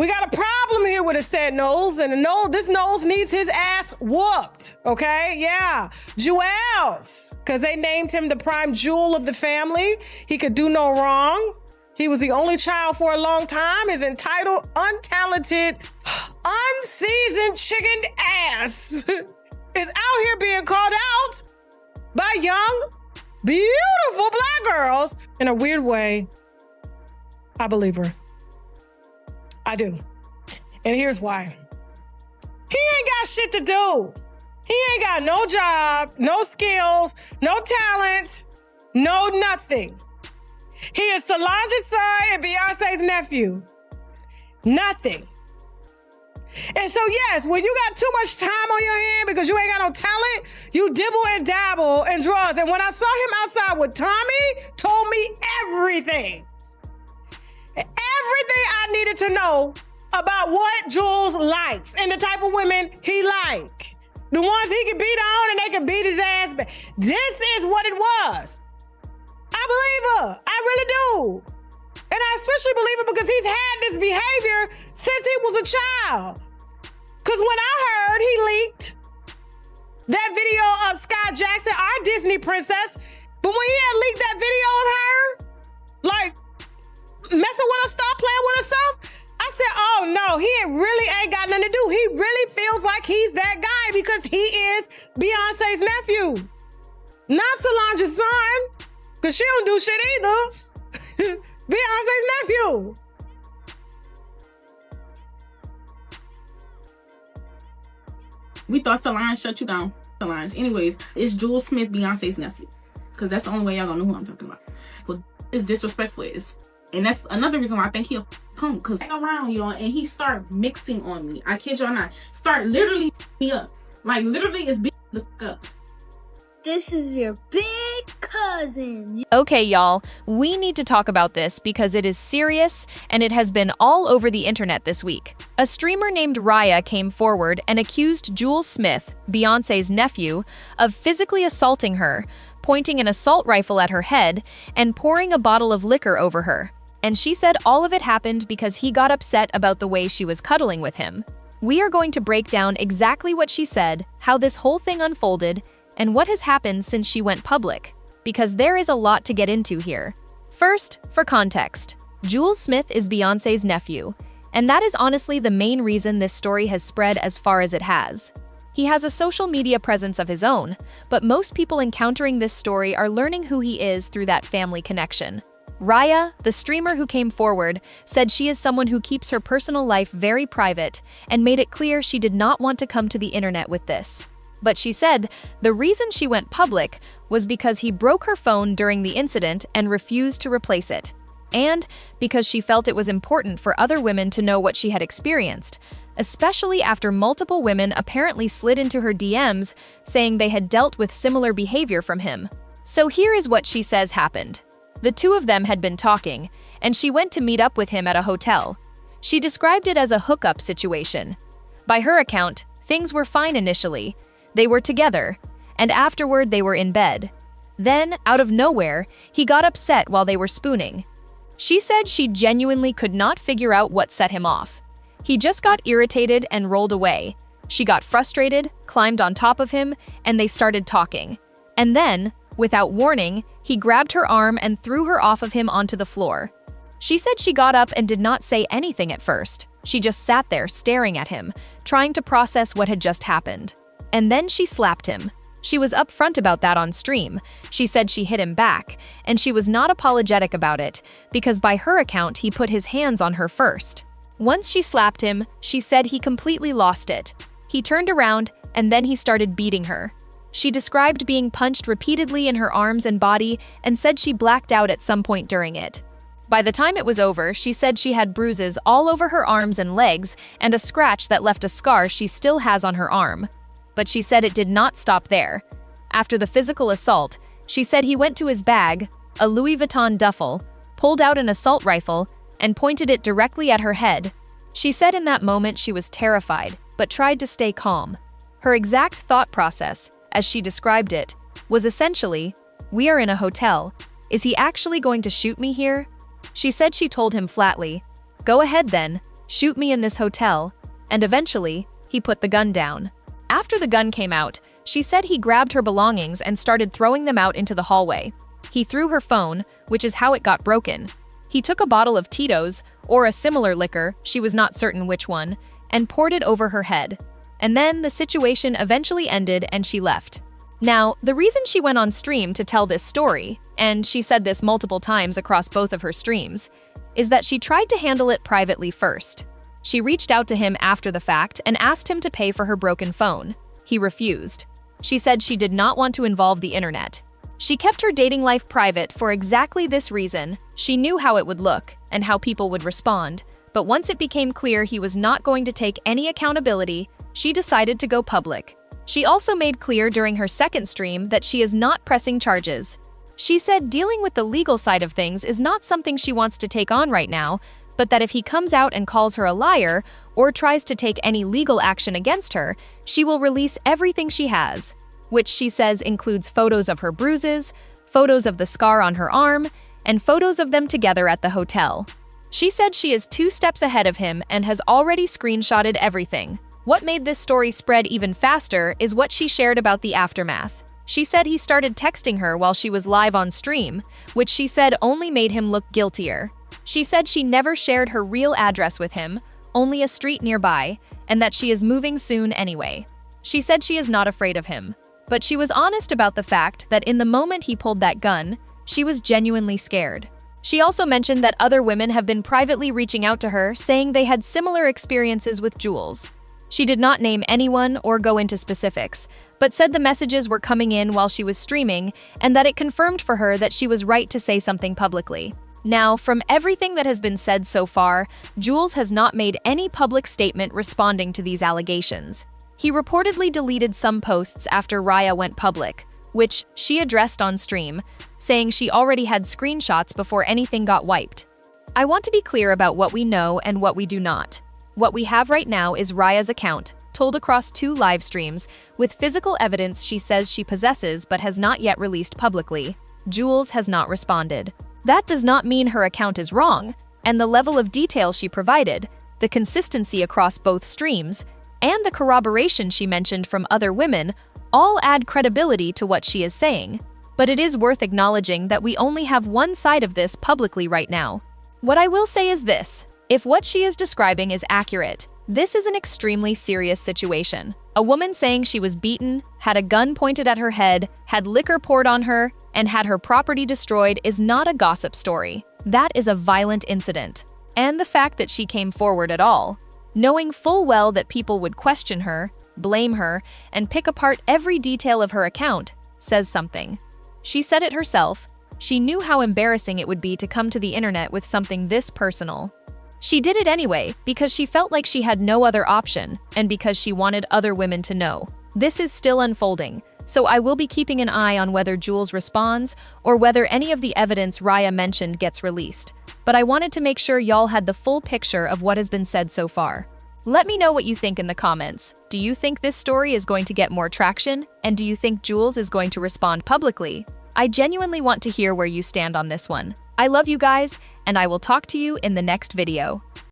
We got a problem here with a said Knowles, and this Knowles needs his ass whooped, okay? Yeah, Julez, because they named him the prime jewel of the family. He could do no wrong. He was the only child for a long time. His entitled, untalented, unseasoned chickened ass is out here being called out by young, beautiful black girls. In a weird way, I believe her. I do. And here's why. He ain't got shit to do. He ain't got no job, no skills, no talent, no nothing. He is Solange's son and Beyonce's nephew. Nothing. And so yes, when you got too much time on your hand because you ain't got no talent, you dibble and dabble and draws. And when I saw him outside with Tommy, told me everything. Everything I needed to know about what Julez likes and the type of women he like. The ones he can beat on and they can beat his ass back. This is what it was. I believe her. I really do. And I especially believe it because he's had this behavior since he was a child. Because when I heard he leaked that video of Sky Jackson, our Disney princess, but when he had leaked that video of her, like, messing with her, stop playing with herself, I said, oh no, he really ain't got nothing to do. He really feels like he's that guy because he is Beyonce's nephew. Not Solange's son, because she don't do shit either. Beyonce's nephew. We thought Solange shut you down. Solange. Anyways, it's Julez Smith, Beyonce's nephew. Because that's the only way y'all gonna know who I'm talking about. Well, it's disrespectful is. And that's another reason why I think he'll punk. Because around y'all and he start mixing on me. I kid y'all not. Start literally me up. Like literally is beating the fuck up. This is your big cousin. Okay, y'all, we need to talk about this because it is serious and it has been all over the internet this week. A streamer named Raya came forward and accused Julez Smith, Beyonce's nephew, of physically assaulting her, pointing an assault rifle at her head, and pouring a bottle of liquor over her. And she said all of it happened because he got upset about the way she was cuddling with him. We are going to break down exactly what she said, how this whole thing unfolded, and what has happened since she went public, because there is a lot to get into here. First, for context, Julez Smith is Beyonce's nephew, and that is honestly the main reason this story has spread as far as it has. He has a social media presence of his own, but most people encountering this story are learning who he is through that family connection. Raya, the streamer who came forward, said she is someone who keeps her personal life very private and made it clear she did not want to come to the internet with this. But she said the reason she went public was because he broke her phone during the incident and refused to replace it, and because she felt it was important for other women to know what she had experienced, especially after multiple women apparently slid into her DMs saying they had dealt with similar behavior from him. So here is what she says happened. The two of them had been talking, and she went to meet up with him at a hotel. She described it as a hookup situation. By her account, things were fine initially. They were together, and afterward they were in bed. Then, out of nowhere, he got upset while they were spooning. She said she genuinely could not figure out what set him off. He just got irritated and rolled away. She got frustrated, climbed on top of him, and they started talking. And then, without warning, he grabbed her arm and threw her off of him onto the floor. She said she got up and did not say anything at first. She just sat there staring at him, trying to process what had just happened. And then she slapped him. She was upfront about that on stream. She said she hit him back, and she was not apologetic about it, because by her account, he put his hands on her first. Once she slapped him, she said he completely lost it. He turned around, and then he started beating her. She described being punched repeatedly in her arms and body, and said she blacked out at some point during it. By the time it was over, she said she had bruises all over her arms and legs, and a scratch that left a scar she still has on her arm. But she said it did not stop there. After the physical assault, she said he went to his bag, a Louis Vuitton duffel, pulled out an assault rifle, and pointed it directly at her head. She said in that moment she was terrified, but tried to stay calm. Her exact thought process, as she described it, was essentially, "We are in a hotel. Is he actually going to shoot me here?" She said she told him flatly, "Go ahead then, "Shoot me in this hotel," and eventually, he put the gun down. After the gun came out, she said he grabbed her belongings and started throwing them out into the hallway. He threw her phone, which is how it got broken. He took a bottle of Tito's, or a similar liquor, she was not certain which one, and poured it over her head. And then the situation eventually ended and she left. Now, the reason she went on stream to tell this story, and she said this multiple times across both of her streams, is that she tried to handle it privately first. She reached out to him after the fact and asked him to pay for her broken phone. He refused. She said she did not want to involve the internet. She kept her dating life private for exactly this reason. She knew how it would look and how people would respond, but once it became clear he was not going to take any accountability, she decided to go public. She also made clear during her second stream that she is not pressing charges. She said dealing with the legal side of things is not something she wants to take on right now, but that if he comes out and calls her a liar or tries to take any legal action against her, she will release everything she has, which she says includes photos of her bruises, photos of the scar on her arm, and photos of them together at the hotel. She said she is 2 steps ahead of him and has already screenshotted everything. What made this story spread even faster is what she shared about the aftermath. She said he started texting her while she was live on stream, which she said only made him look guiltier. She said she never shared her real address with him, only a street nearby, and that she is moving soon anyway. She said she is not afraid of him, but she was honest about the fact that in the moment he pulled that gun, she was genuinely scared. She also mentioned that other women have been privately reaching out to her, saying they had similar experiences with Julez. She did not name anyone or go into specifics, but said the messages were coming in while she was streaming and that it confirmed for her that she was right to say something publicly. Now, from everything that has been said so far, Julez has not made any public statement responding to these allegations. He reportedly deleted some posts after Raya went public, which she addressed on stream, saying she already had screenshots before anything got wiped. I want to be clear about what we know and what we do not. What we have right now is Raya's account, told across 2 live streams, with physical evidence she says she possesses but has not yet released publicly. Julez has not responded. That does not mean her account is wrong, and the level of detail she provided, the consistency across both streams, and the corroboration she mentioned from other women all add credibility to what she is saying. But it is worth acknowledging that we only have one side of this publicly right now. What I will say is this: if what she is describing is accurate, this is an extremely serious situation. A woman saying she was beaten, had a gun pointed at her head, had liquor poured on her, and had her property destroyed is not a gossip story. That is a violent incident. And the fact that she came forward at all, knowing full well that people would question her, blame her, and pick apart every detail of her account, says something. She said it herself. She knew how embarrassing it would be to come to the internet with something this personal. She did it anyway because she felt like she had no other option and because she wanted other women to know. This is still unfolding, so I will be keeping an eye on whether Julez responds or whether any of the evidence Raya mentioned gets released. But I wanted to make sure y'all had the full picture of what has been said so far. Let me know what you think in the comments. Do you think this story is going to get more traction? And do you think Julez is going to respond publicly? I genuinely want to hear where you stand on this one. I love you guys, and I will talk to you in the next video.